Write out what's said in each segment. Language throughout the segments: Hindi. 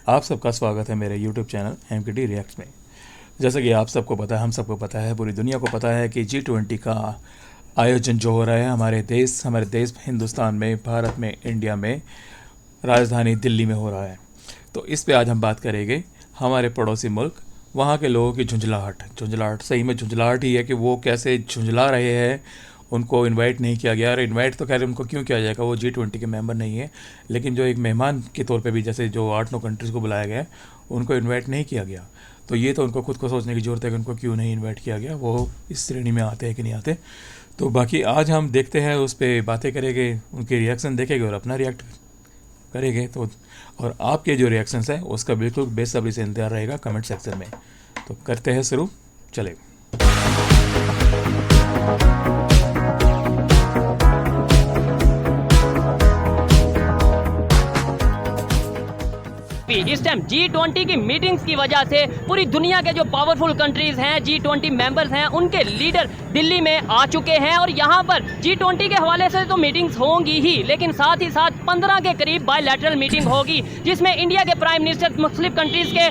आप सबका स्वागत है मेरे YouTube चैनल MKT रिएक्ट्स में। जैसा कि आप सबको पता है, हम सबको पता है, पूरी दुनिया को पता है कि G20 का आयोजन जो हो रहा है हमारे देश हिंदुस्तान में, भारत में, इंडिया में, राजधानी दिल्ली में हो रहा है। तो इस पे आज हम बात करेंगे हमारे पड़ोसी मुल्क, वहाँ के लोगों की झुंझलाहट सही में झुंझलाहट ही है कि वो कैसे झुंझला रहे हैं। उनको इनवाइट नहीं किया गया, और इनवाइट तो खैर उनको क्यों किया जाएगा, वो G20 के मेंबर नहीं है, लेकिन जो एक मेहमान के तौर पे भी जैसे जो 8-9 कंट्रीज़ को बुलाया गया है उनको इनवाइट नहीं किया गया। तो ये तो उनको खुद को सोचने की ज़रूरत है कि उनको क्यों नहीं इनवाइट किया गया, वो इस श्रेणी में आते हैं कि नहीं आते। तो बाकी आज हम देखते हैं, उस पर बातें करेंगे, उनके रिएक्शन देखेंगे और अपना रिएक्ट करेंगे। तो और आपके जो रिएक्शंस हैं उसका बिल्कुल बेसब्री से इंतजार रहेगा कमेंट सेक्शन में। तो करते हैं शुरू, चले। इस टाइम G20 की मीटिंग्स की वजह से पूरी दुनिया के जो पावरफुल कंट्रीज हैं, G20 मेंबर्स हैं, उनके लीडर दिल्ली में आ चुके हैं। और यहाँ पर G20 के हवाले से तो मीटिंग्स होंगी ही, लेकिन साथ ही साथ 15 के करीब बायलैटरल मीटिंग होगी, जिसमें इंडिया के प्राइम मिनिस्टर मुख्तलिफ कंट्रीज के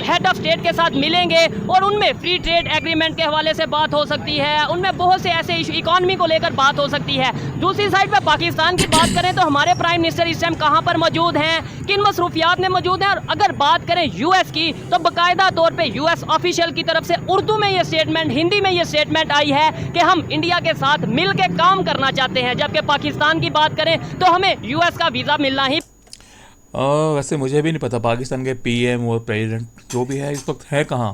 हेड ऑफ स्टेट के साथ मिलेंगे और उनमें फ्री ट्रेड एग्रीमेंट के हवाले से बात हो सकती है। उनमें बहुत से ऐसे इशू, इकॉनमी को लेकर बात हो सकती है। दूसरी साइड पर पाकिस्तान की बात करें तो हमारे प्राइम मिनिस्टर इस टाइम कहाँ पर मौजूद हैं, किन मसरूफियात में मौजूद हैं। और अगर बात करें यूएस की, तो बाकायदा तौर पे यूएस ऑफिशियल की तरफ से उर्दू में ये स्टेटमेंट, हिंदी में ये स्टेटमेंट आई है कि हम इंडिया के साथ मिल के काम करना चाहते हैं। जबकि पाकिस्तान की बात करें तो हमें यूएस का वीज़ा मिलना ही। वैसे मुझे भी नहीं पता पाकिस्तान के PM और प्रेसिडेंट जो भी है इस वक्त है कहाँ।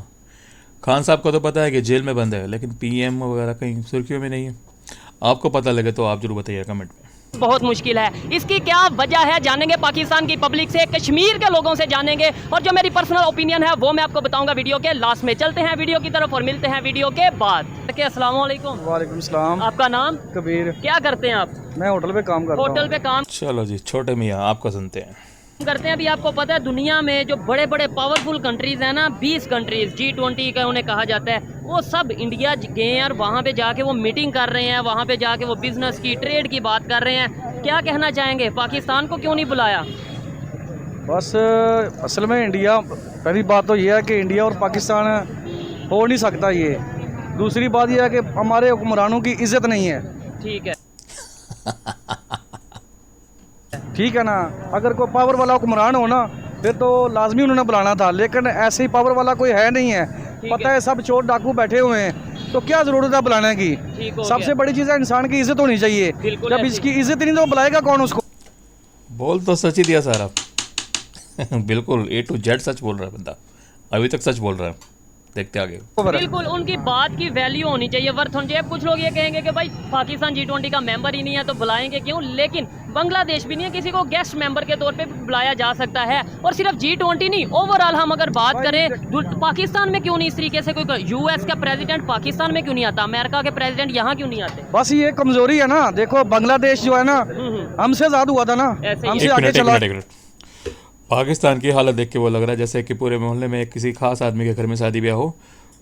खान साहब को तो पता है कि जेल में बंद है, लेकिन PM वगैरह कहीं सुर्खियों में नहीं है। आपको पता लगे तो आप जरूर बताइए कमेंट में। बहुत मुश्किल है, इसकी क्या वजह है जानेंगे पाकिस्तान की पब्लिक से, कश्मीर के लोगों से जानेंगे, और जो मेरी पर्सनल ओपिनियन है वो मैं आपको बताऊंगा वीडियो के लास्ट में। चलते हैं वीडियो की तरफ और मिलते हैं वीडियो के बाद। अस्सलाम वालेकुम। वालेकुम सलाम। आपका नाम? कबीर। क्या करते हैं आप? मैं होटल पे काम करता हूँ। होटल पे काम चलो जी, छोटे मियाँ आपको सुनते हैं। करते हैं। अभी आपको पता है दुनिया में जो बड़े बड़े पावरफुल कंट्रीज हैं ना, 20 कंट्रीज G20 का उन्हें कहा जाता है, वो सब इंडिया गए हैं और वहाँ पे जाके वो मीटिंग कर रहे हैं, वहाँ पे जाके वो बिजनेस की, ट्रेड की बात कर रहे हैं। क्या कहना चाहेंगे, पाकिस्तान को क्यों नहीं बुलाया? बस असल में इंडिया, पहली बात तो ये है कि इंडिया और पाकिस्तान हो नहीं सकता ये। दूसरी बात यह है कि हमारे हुक्मरानों की इज्जत नहीं है। ठीक है, ठीक है ना। अगर कोई पावर वाला हुक्मरान हो ना, फिर तो लाजमी उन्होंने बुलाना था, लेकिन ऐसे ही पावर वाला कोई है नहीं है। पता है सब चोर डाकू बैठे हुए हैं, तो क्या जरूरत है बुलाने की। सबसे बड़ी चीज़ है इंसान की इज्जत होनी चाहिए। जब इसकी इज्जत नहीं तो बुलाएगा कौन उसको। बोल तो सच ही दिया सारा। बिल्कुल A to Z सच बोल रहा है बंदा, अभी तक सच बोल रहा है। देखते आगे। बिल्कुल उनकी बात की वैल्यू होनी चाहिए, वर्थ होनी चाहिए। कुछ लोग ये कहेंगे कि भाई पाकिस्तान G20 का मेंबर ही नहीं है तो बुलाएंगे क्यों, लेकिन बांग्लादेश भी नहीं है, किसी को गेस्ट मेंबर के तौर पे बुलाया जा सकता है। और सिर्फ G20 नहीं, ओवरऑल हम अगर बात करें पाकिस्तान में क्यों नहीं इस तरीके से कोई, यूएस का प्रेसिडेंट पाकिस्तान में क्यों नहीं आता, अमेरिका के प्रेसिडेंट यहाँ क्यों नहीं आते? बस ये कमजोरी है ना। देखो बांग्लादेश जो है ना, हमसे आजाद हुआ था ना, हमसे आगे चला। पाकिस्तान की हालत देख के वो लग रहा है जैसे कि पूरे मोहल्ले में किसी खास आदमी के घर में शादी ब्याह हो,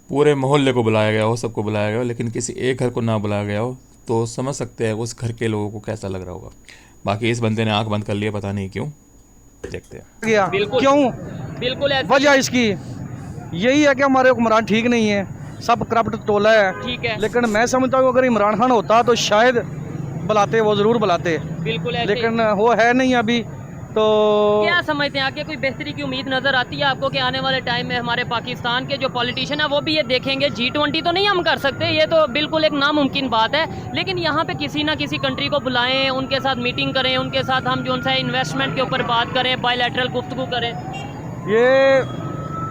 पूरे मोहल्ले को बुलाया गया हो, सबको बुलाया गया हो, लेकिन किसी एक घर को ना बुलाया गया हो। तो समझ सकते हैं उस घर के लोगों को कैसा लग रहा होगा। बाकी इस बंदे ने आंख बंद कर लिया, पता नहीं क्यों। देखते हैं क्यों। बिल्कुल वजह इसकी यही है कि हमारे हुक्मरान ठीक नहीं है, सब करप्ट टोला है। ठीक है, लेकिन मैं समझता हूँ अगर इमरान खान होता तो शायद बुलाते, वो जरूर बुलाते। बिल्कुल, लेकिन वो है नहीं अभी। तो क्या समझते हैं, आगे कोई बेहतरी की उम्मीद नजर आती है आपको कि आने वाले टाइम में हमारे पाकिस्तान के जो पॉलिटिशियन है वो भी ये देखेंगे? G20 तो नहीं हम कर सकते, ये तो बिल्कुल एक नामुमकिन बात है, लेकिन यहाँ पे किसी ना किसी कंट्री को बुलाएं, उनके साथ मीटिंग करें, उनके साथ हम जो उनसे इन्वेस्टमेंट के ऊपर बात करें, बायलैटरल गुफ्तगू करें। ये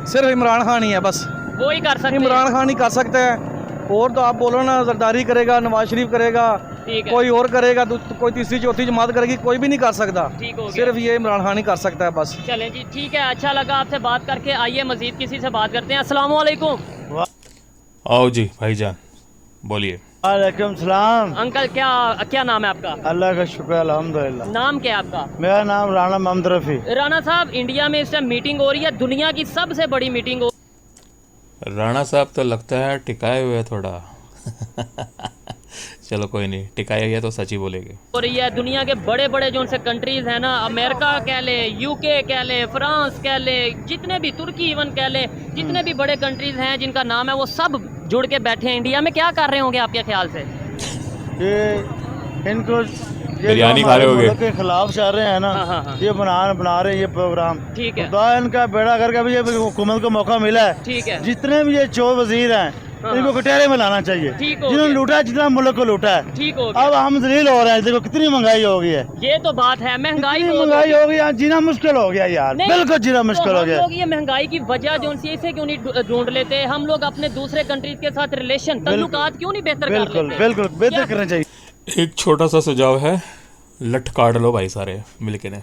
सिर्फ इमरान खान ही है, बस वो ही कर सकते हैं। इमरान खान ही कर सकते हैं। और तो आप बोलो ना, जरदारी करेगा, नवाज शरीफ करेगा, कोई और करेगा, तो कोई तीसरी चौथी जमात करेगी, कोई भी नहीं कर सकता। सिर्फ ये इमरान खान ही कर सकता है बस। चलें जी, ठीक है, अच्छा लगा आपसे बात करके। आइए मजीद किसी से बात करते हैं। अस्सलाम वालेकुम। आओ जी भाईजान, बोलिए। वालेकुम सलाम। अंकल क्या नाम है आपका? अल्लाह का शुक्र अल्हम्दुलिल्लाह। नाम क्या है आपका? मेरा नाम राणा मोहम्मद रफ़ी। राणा साहब, इंडिया में इस टाइम मीटिंग हो रही है, दुनिया की सबसे बड़ी मीटिंग हो। राणा साहब तो लगता है टिकाए हुए थोड़ा। चलो कोई नहीं, टिकाया है तो सच ही बोलेंगे। हो रही है दुनिया के बड़े बड़े जो उनसे कंट्रीज हैं ना, अमेरिका कह ले, यूके कह ले, फ्रांस कह ले, जितने भी, तुर्की इवन कह ले, जितने भी बड़े कंट्रीज हैं जिनका नाम है वो सब जुड़ के बैठे हैं इंडिया में। क्या कर रहे होंगे आपके ख्याल से? ये इनको ये बिरयानी जो खा रहे हमारे होगे। मुल्क के खिलाफ चल रहे हैं ना, हाँ। ये बना रहे हैं ये प्रोग्राम। ठीक है। खुदा इनका बेड़ा करके भी ये हुकूमत को मौका मिला है। ठीक है। जितने भी ये चोर वजीर हैं हाँ। इनको कटहरे में लाना चाहिए। ठीक हो जिन्होंने गया। लूटा है, जितना मुल्क को लूटा है। ठीक हो गया। अब हम जलील हो रहे हैं, देखो कितनी महंगाई हो गई है। ये तो बात है, महंगाई इतनी तो महंगाई हो गई यार, जीना मुश्किल हो गया यार, नहीं, बिल्कुल जीना तो मुश्किल हो हम गया। लोग ये महंगाई की वजह जो सी इसे क्यों नहीं ढूंढ लेते? हम लोग अपने दूसरे कंट्रीज के साथ रिलेशन ताल्लुकात क्यों नहीं बेहतर कर बिल्कुल लेते? बिल्कुल बेहतर क्या- करना चाहिए। एक छोटा सा सुझाव है, लठ काट लो भाई सारे मिलके ने।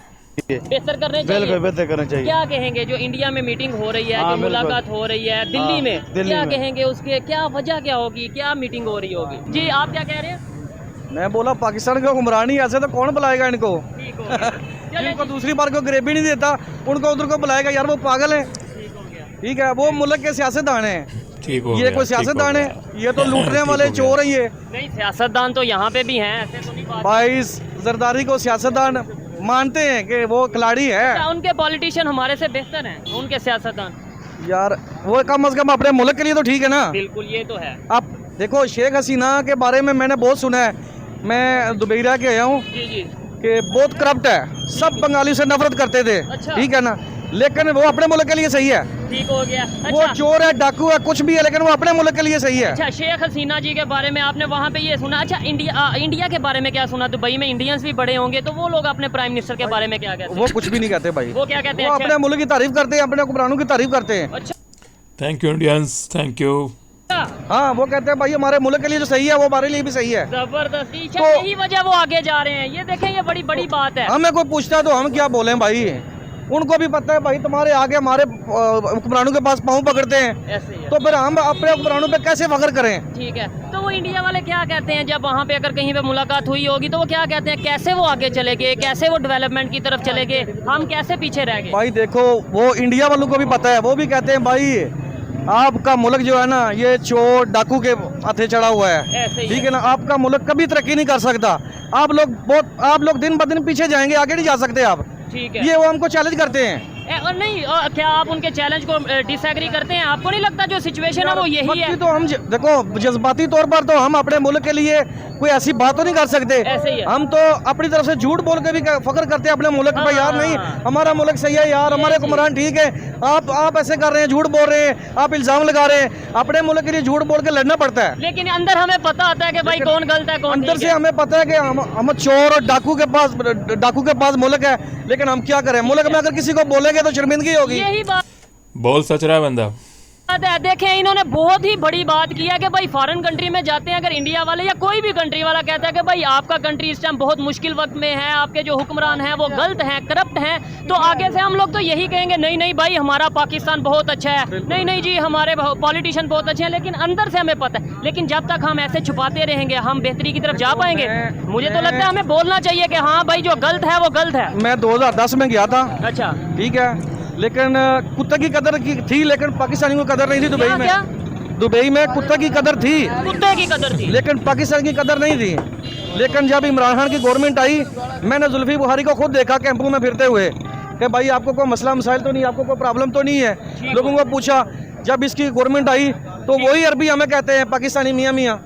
बेहतर करने बिल्कुल चाहिए। बेहतर करना चाहिए। क्या कहेंगे जो इंडिया में मीटिंग हो रही है, हाँ, जो बिल्कुल। मुलाकात हो रही है दिल्ली हाँ, में, दिल्ली क्या में। कहेंगे उसके? क्या वजह क्या होगी? क्या मीटिंग हो रही होगी? जी आप क्या कह रहे हैं? मैं बोला पाकिस्तान के हुक्मरान ही ऐसे, तो कौन बुलाएगा इनको? ठीक हो गया। चलिए जिनको जी, दूसरी बार को ग्रेवी नहीं देता उनको उधर को बुलाएगा यार, वो पागल है। ठीक हो गया। ठीक है, वो मुल्क के सियासतदान हैं, ठीक हो ये गया, कोई ठीक हो सियासतदान है? गया। ये तो लूटने ठीक वाले हो गया। चोर हैं ये। नहीं, सियासतदान तो यहाँ पे भी हैं, ऐसे तो नहीं बात। 22 जरदारी को सियासतदान मानते हैं कि वो खिलाड़ी है क्या उनके पॉलिटिशियन हमारे से बेहतर हैं, उनके सियासतदान? यार। वो कम से कम अपने मुल्क के लिए तो ठीक है ना। बिल्कुल, ये तो है। अब देखो, शेख हसीना के बारे में मैंने बहुत सुना है, मैं दुबई रह के आया हूँ, जी जी। कि बहुत करप्ट है, सब बंगाली से नफरत करते थे। अच्छा। ठीक है ना, लेकिन वो अपने मुल्क के लिए सही है। ठीक हो गया। वो अच्छा चोर है, डाकू है, कुछ भी है, लेकिन वो अपने मुल्क के लिए सही है। अच्छा, शेख हसीना जी के बारे में आपने वहाँ पे ये सुना? अच्छा, इंडिया के बारे में क्या सुना? दुबई में इंडियंस भी बड़े होंगे, तो वो लोग अपने प्राइम मिनिस्टर के बारे में क्या कहते हैं? वो कुछ भी नहीं कहते भाई, वो क्या कहते हैं? वो अच्छा, अपने मुल्क की तारीफ करते हैं, अपने हुक्मरानों की तारीफ करते हैं। अच्छा। Thank you Indians, thank you. हाँ, वो कहते हैं भाई हमारे मुल्क के लिए जो सही है वो हमारे लिए भी सही है। जबरदस्ती, तो- यही वजह वो आगे जा रहे हैं। ये देखें, ये बड़ी बड़ी बात है। हमें कोई पूछता है तो हम क्या बोलें भाई? उनको भी पता है भाई, तुम्हारे आगे हमारे हुक्मरानों के पास पाँव पकड़ते हैं, ऐसे ही है। तो फिर हम अपने हुक्मरानों पे कैसे फख्र करें? ठीक है, तो वो इंडिया वाले क्या कहते हैं जब वहाँ पे अगर कहीं पे मुलाकात हुई होगी, तो वो क्या कहते हैं? कैसे वो आगे चले गए, कैसे वो डेवलपमेंट की तरफ चले गए, हम कैसे पीछे रह गए? भाई देखो, वो इंडिया वालों को भी पता है, वो भी कहते हैं भाई आपका मुल्क जो है ना, ये चोर डाकू के हाथे चढ़ा हुआ है। ऐसे ही ठीक है ना, आपका मुल्क कभी तरक्की नहीं कर सकता। आप लोग दिन ब दिन पीछे जाएंगे, आगे नहीं जा सकते आप। ठीक है। ये वो हमको चैलेंज करते हैं। और नहीं, क्या आप उनके चैलेंज को डिसएग्री करते हैं? आपको नहीं लगता जो सिचुएशन है वो यही बाकी है? तो हम देखो, जज्बाती तौर पर तो हम अपने मुल्क के लिए कोई ऐसी बात तो नहीं कर सकते। ऐसे ही है। हम तो अपनी तरफ से झूठ बोल के भी फख्र करते हैं अपने मुल्क पे, यार हाँ। नहीं हमारा मुल्क सही है यार, हमारे हुक्मरान ठीक है। आप ऐसे कर रहे हैं, झूठ बोल रहे हैं, आप इल्जाम लगा रहे हैं। अपने मुल्क के लिए झूठ बोल के लड़ना पड़ता है। लेकिन अंदर हमें पता होता है कि भाई कौन गलत है, कौन अंदर ठीक से है। हमें पता है कि हम चोर और डाकू के पास मुल्क है, लेकिन हम क्या करें? मुल्क में अगर किसी को बोलेंगे तो शर्मिंदगी होगी। यही बात बोल सच रहा है बंदा। है। देखें, इन्होंने बहुत ही बड़ी बात की है कि भाई फॉरेन कंट्री में जाते हैं, अगर इंडिया वाले या कोई भी कंट्री वाला कहता है कि भाई आपका कंट्री इस टाइम बहुत मुश्किल वक्त में है, आपके जो हुक्मरान हैं वो गलत हैं, करप्ट हैं, तो आगे से हम लोग तो यही कहेंगे नहीं नहीं भाई हमारा पाकिस्तान बहुत अच्छा है, नहीं नहीं जी हमारे पॉलिटिशियन बहुत अच्छे हैं। लेकिन अंदर से हमें पता है, लेकिन जब तक हम ऐसे छुपाते रहेंगे हम बेहतरी की तरफ जा पाएंगे? मुझे तो लगता है हमें बोलना चाहिए कि हाँ भाई जो गलत है वो गलत है। मैं 2010 में गया था, अच्छा, ठीक है, लेकिन कुत्ते की कदर की थी, लेकिन पाकिस्तानी को कदर नहीं थी। दुबई क्या में क्या? दुबई में कुत्ते की कदर थी, कुत्ते की कदर थी। लेकिन पाकिस्तान की कदर नहीं थी। लेकिन जब इमरान खान की गवर्नमेंट आई, मैंने जुल्फी बुखारी को खुद देखा कैंपों में फिरते हुए कि भाई आपको कोई मसला मसाइल तो नहीं, आपको कोई प्रॉब्लम तो नहीं है। लोगों को पूछा, जब इसकी गवर्नमेंट आई तो वही अरबी हमें कहते हैं पाकिस्तानी मियाँ मियाँ।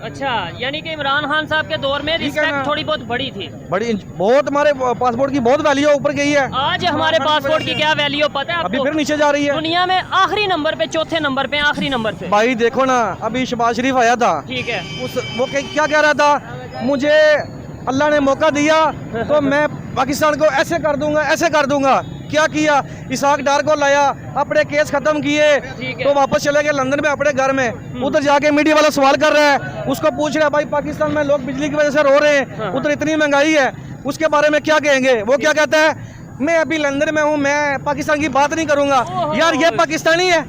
अच्छा, यानी कि इमरान खान साहब के दौर में ठीक है ना। रिस्पेक्ट थोड़ी बहुत बड़ी थी। बहुत हमारे पासपोर्ट की बहुत वैल्यू ऊपर गई है। आज हमारे पासपोर्ट की क्या वैल्यू पता है अभी आपको? फिर नीचे जा रही है दुनिया में आखिरी नंबर पे, चौथे नंबर पे, आखिरी नंबर पे। भाई। देखो ना, अभी शहबाज शरीफ आया था, ठीक है। वो क्या कह रहा था, मुझे अल्लाह ने मौका दिया तो मैं पाकिस्तान को ऐसे कर दूंगा, ऐसे कर दूंगा। क्या किया? इसाक डार को लाया, अपने केस खत्म किए, ठीक है। तो वापस चले गए लंदन में अपने घर में। उधर जाके मीडिया वाला सवाल कर रहा है, उसको पूछ रहा है भाई पाकिस्तान में लोग बिजली की वजह से रो रहे हैं, उधर इतनी महंगाई है, उसके बारे में क्या कहेंगे? वो क्या कहता है, मैं अभी लंदन में हूँ, मैं पाकिस्तान की बात नहीं करूंगा। यार ये पाकिस्तानी है।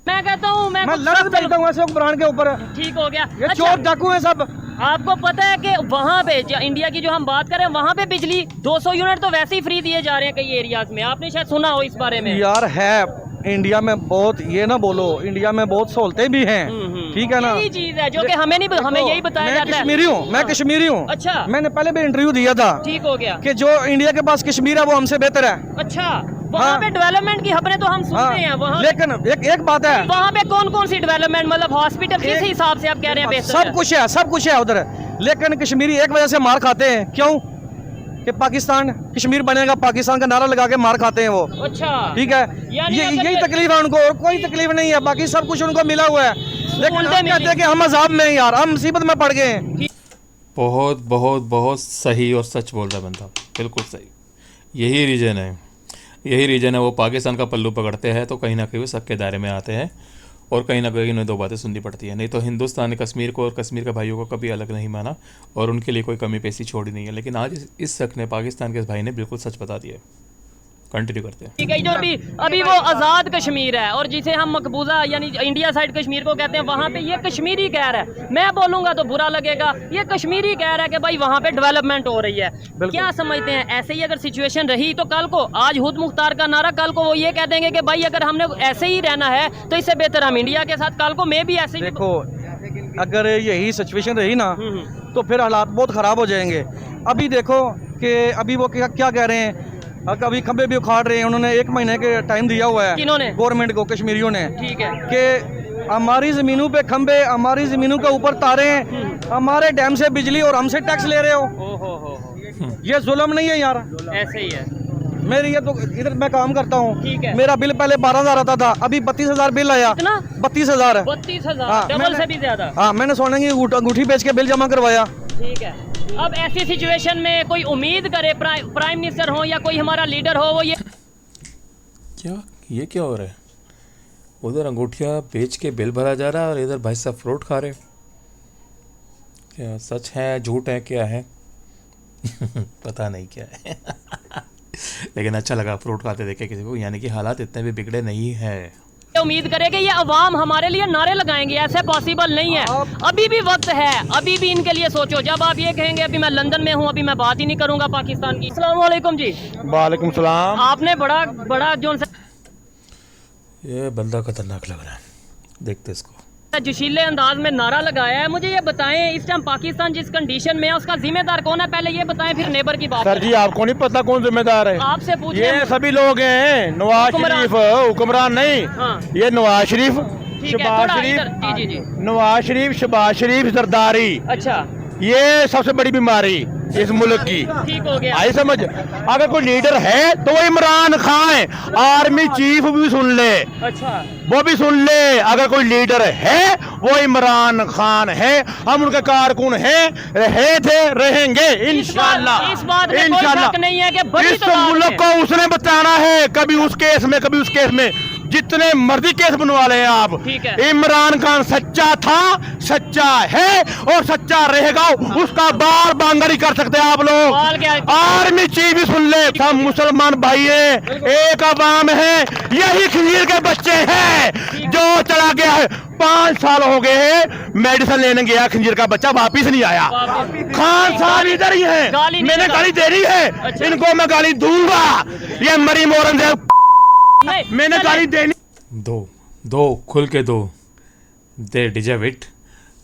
मैं कहता हूँ मैं लड़क देता हूँ ऐसे हुक्मरान के ऊपर। ठीक हो गया। ये अच्छा, चोर डाकू है सब। आपको पता है कि वहाँ पे इंडिया की जो हम बात करें, वहाँ पे बिजली 200 यूनिट तो वैसे ही फ्री दिए जा रहे हैं कई एरियाज में। आपने शायद सुना हो इस बारे में। यार है, इंडिया में बहुत, ये ना बोलो, इंडिया में बहुत सहूलतें भी हैं, ठीक है ना। यही चीज है जो कि हमें नहीं, हमें यही बताया मैं जाता है। कश्मीरी हूँ, मैं कश्मीरी हूँ। अच्छा। मैंने पहले भी इंटरव्यू दिया था ठीक हो गया। कि जो इंडिया के पास कश्मीर है वो हमसे बेहतर है। अच्छा, वहाँ हाँ। पे डेवलपमेंट की खबरें तो हम सुनते हैं वहाँ। लेकिन एक बात है, वहाँ पे कौन कौन सी डेवलपमेंट, मतलब हॉस्पिटल किस हिसाब से आप कह रहे हैं बेहतर सब है? कुछ है, सब कुछ है उधर। लेकिन कश्मीरी एक वजह से मार खाते हैं, क्यों? कि पाकिस्तान, कश्मीर बनेगा पाकिस्तान का नारा लगा के मार खाते हैं वो। अच्छा, ठीक है, यानी ये अगर यही ये- तकलीफ है उनको, और कोई तकलीफ नहीं है, बाकी सब कुछ उनको मिला हुआ है। लेकिन हम सहूलतें कहते हैं कि हम अजाब में हैं यार, हम मुसीबत में पड़ गए हैं। बहुत बहुत बहुत सही और सच बोल रहा बंदा, बिल्कुल सही। यही रीज़न है, यही रीज़न है। वो पाकिस्तान का पल्लू पकड़ते हैं तो कहीं ना कहीं वो सबके दायरे में आते हैं, और कहीं ना कहीं उन्हें दो बातें सुननी पड़ती है। नहीं तो हिंदुस्तान ने कश्मीर को और कश्मीर के भाइयों को कभी अलग नहीं माना और उनके लिए कोई कमी पेशी छोड़ी नहीं है। लेकिन आज इस शख्स ने, पाकिस्तान के इस भाई ने बिल्कुल सच बता दिया। कंटिन्यू करते हैं। ठीक है, जो अभी वो आज़ाद कश्मीर है और जिसे हम मकबूजा यानी इंडिया साइड कश्मीर को कहते हैं, वहाँ पे ये कश्मीरी कह रहा है। मैं बोलूँगा तो बुरा लगेगा, ये कश्मीरी कह रहा है कि भाई वहाँ पे डेवलपमेंट हो रही है। क्या समझते हैं, ऐसे ही अगर सिचुएशन रही तो कल को, आज हुद मुख्तार का नारा, कल को वो ये कह देंगे कि भाई अगर हमने ऐसे ही रहना है तो इससे बेहतर हम इंडिया के साथ, कल को मैं भी ऐसे ही। देखो, अगर यही सिचुएशन रही ना तो फिर हालात बहुत ख़राब हो जाएंगे। अभी देखो कि अभी वो क्या क्या कह रहे हैं, अभी खंबे भी उखाड़ रहे हैं। उन्होंने 1 महीने के टाइम दिया हुआ है किन्होंने? गवर्नमेंट को, कश्मीरियों ने, ठीक है, कि हमारी ज़मीनों पे खंबे, हमारी ज़मीनों के ऊपर तारे, हमारे डैम से बिजली और हमसे टैक्स ले रहे हो। हो। ये जुल्म नहीं है यार? ऐसे ही है। मेरी ये तो, इधर मैं काम करता ठीक है। हूँ, मेरा बिल पहले 12,000 आता था, अभी 32,000 बिल आया। कितना? 32,000। 32,000, हाँ, डबल से भी ज्यादा। हाँ, मैंने सोने की अंगूठी बेच के बिल जमा करवाया। ठीक है, अब ऐसी सिचुएशन में कोई उम्मीद करे प्राइम मिनिस्टर हो या कोई हमारा लीडर हो, वो ये क्या, ये क्या हो रहा है? उधर अंगूठियाँ बेच के बिल भरा जा रहा है और इधर भाई साहब फ्रूट खा रहे। क्या सच है, झूठ है, क्या है? पता नहीं क्या है। लेकिन अच्छा लगा फ्रूट खाते देखे किसी को, यानी कि हालात इतने भी बिगड़े नहीं है। उम्मीद करे कि ये अवाम हमारे लिए नारे लगाएंगे, ऐसे पॉसिबल नहीं है। अभी भी वक्त है, अभी भी इनके लिए सोचो। जब आप ये कहेंगे अभी मैं लंदन में हूँ, अभी मैं बात ही नहीं करूंगा पाकिस्तान की। अस्सलाम वालेकुम जी। वालेकुम सलाम। आपने बड़ा बड़ा जो ये बंदा खतरनाक लग रहा है, देखते इसको। जोशीले अंदाज में नारा लगाया है। मुझे ये बताएं, इस टाइम पाकिस्तान जिस कंडीशन में है उसका जिम्मेदार कौन है? पहले ये बताएं, फिर नेबर की बात सर जी, आपको नहीं पता कौन जिम्मेदार है? आपसे पूछ ये सभी लोग हैं, नवाज हुक्मरान। शरीफ, हुक्मरान नहीं। हाँ। ये नवाज शरीफ, ठीक है, शहबाज थोड़ा शरीफ, इधर, जी जी जी। नवाज शरीफ, शहबाज शरीफ, जरदारी, अच्छा, ये सबसे बड़ी बीमारी इस मुल्क की। ठीक हो गया। आई समझ? अगर कोई लीडर है तो वो इमरान खान है, आर्मी चीफ भी सुन ले, अच्छा, वो भी सुन ले। अगर कोई लीडर है वो इमरान खान है, हम उनके कारकुन हैं, रहे थे, रहेंगे इंशाल्लाह। इस बात में कोई शक नहीं है कि बड़ी इस तादाद मुल्क में- को उसने बचाना है, कभी उस केस में, कभी उस केस में, जितने मर्जी केस बनवा ले आप। ठीक है। इमरान खान सच्चा था, सच्चा है और सच्चा रहेगा, उसका बार बार नहीं कर सकते आप लोग। सवाल क्या है? आर्मी चीफ भी सुन ले, सब मुसलमान भाई हैं, एक अवाम है, यही खीर के बच्चे हैं जो चला गया है। 5 साल हो गए हैं, मेडिसिन लेने गया खंजीर का बच्चा, वापिस नहीं आया। खान साहब इधर ही है, गाली नहीं मैंने देगा। गाली देनी है, अच्छा। इनको मैं गाली दूंगा। ये मरी मोरन से नहीं, मैंने चले। गाली देनी। दो खुल के दो, दे डिजर्व इट।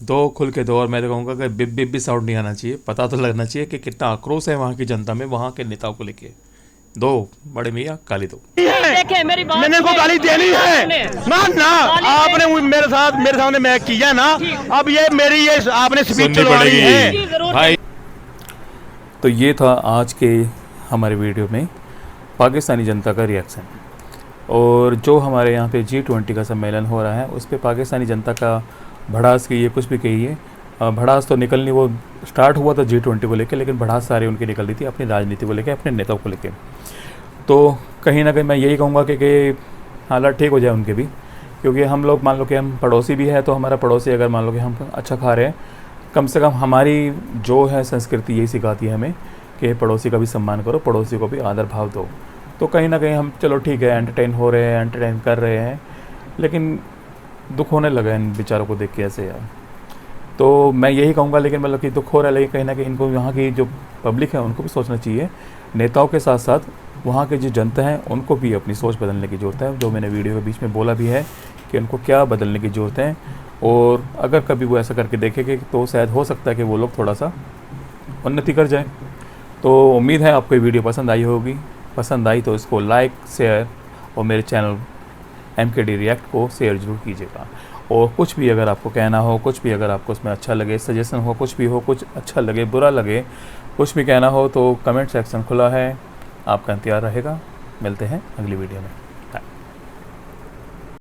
दो खुल के दो। और मैं तो कहूँगा कि बिप बिप भी साउंड नहीं आना चाहिए, पता तो लगना चाहिए कि कितना आक्रोश है वहाँ की जनता में, वहाँ के नेताओं को लेके। दो बड़े मियाँ गाली दो। देखें मेरी बात, मैंने इनको गाली देनी है ना ना। आपने मेरे सामने मैं किया ना, अब ये मेरी ये आपने स्पीच सुननी चलवानी जी, पड़ेगी जरूर। भाई। तो ये था आज के हमारे वीडियो में पाकिस्तानी जनता का रिएक्शन। और जो हमारे यहाँ पे G20 का सम्मेलन हो रहा है उस पे पाकिस्तानी जनता का भड़ास की, ये कुछ भी कहिए, भड़ास तो निकलनी, वो स्टार्ट हुआ था G20 को लेके, लेकिन भड़ास सारी उनकी निकल रही थी अपनी राजनीति को लेके, अपने नेताओं को लेके। तो कहीं ना कहीं मैं यही कहूँगा कि हालात ठीक हो जाए उनके भी, क्योंकि हम लोग मान लो कि हम पड़ोसी भी है, तो हमारा पड़ोसी अगर मान लो कि हम अच्छा खा रहे हैं, कम से कम हमारी जो है संस्कृति यही सिखाती है हमें कि पड़ोसी का भी सम्मान करो, पड़ोसी को भी आदर भाव दो। तो कहीं ना कहीं हम चलो ठीक है, एंटरटेन हो रहे हैं, एंटरटेन कर रहे हैं, लेकिन दुख होने लगा इन बेचारों को देख के ऐसे यार। तो मैं यही कहूँगा, लेकिन मतलब कि दुख हो रहा है, लेकिन कहीं ना कहीं इनको यहाँ की जो पब्लिक है उनको भी सोचना चाहिए, नेताओं के साथ साथ वहाँ के जो जनता हैं उनको भी अपनी सोच बदलने की ज़रूरत है, जो मैंने वीडियो के बीच में बोला भी है कि उनको क्या बदलने की ज़रूरत है। और अगर कभी वो ऐसा करके देखेंगे तो शायद हो सकता है कि वो लोग थोड़ा सा उन्नति कर जाए। तो उम्मीद है आपको ये वीडियो पसंद आई होगी। पसंद आई तो इसको लाइक, शेयर और मेरे चैनल MKD रिएक्ट को शेयर ज़रूर कीजिएगा। और कुछ भी अगर आपको कहना हो, कुछ भी अगर आपको उसमें अच्छा लगे, सजेशन हो, कुछ भी हो, कुछ अच्छा लगे, बुरा लगे, कुछ भी कहना हो तो कमेंट सेक्शन खुला है, आपका इंतज़ार रहेगा। मिलते हैं अगली वीडियो में।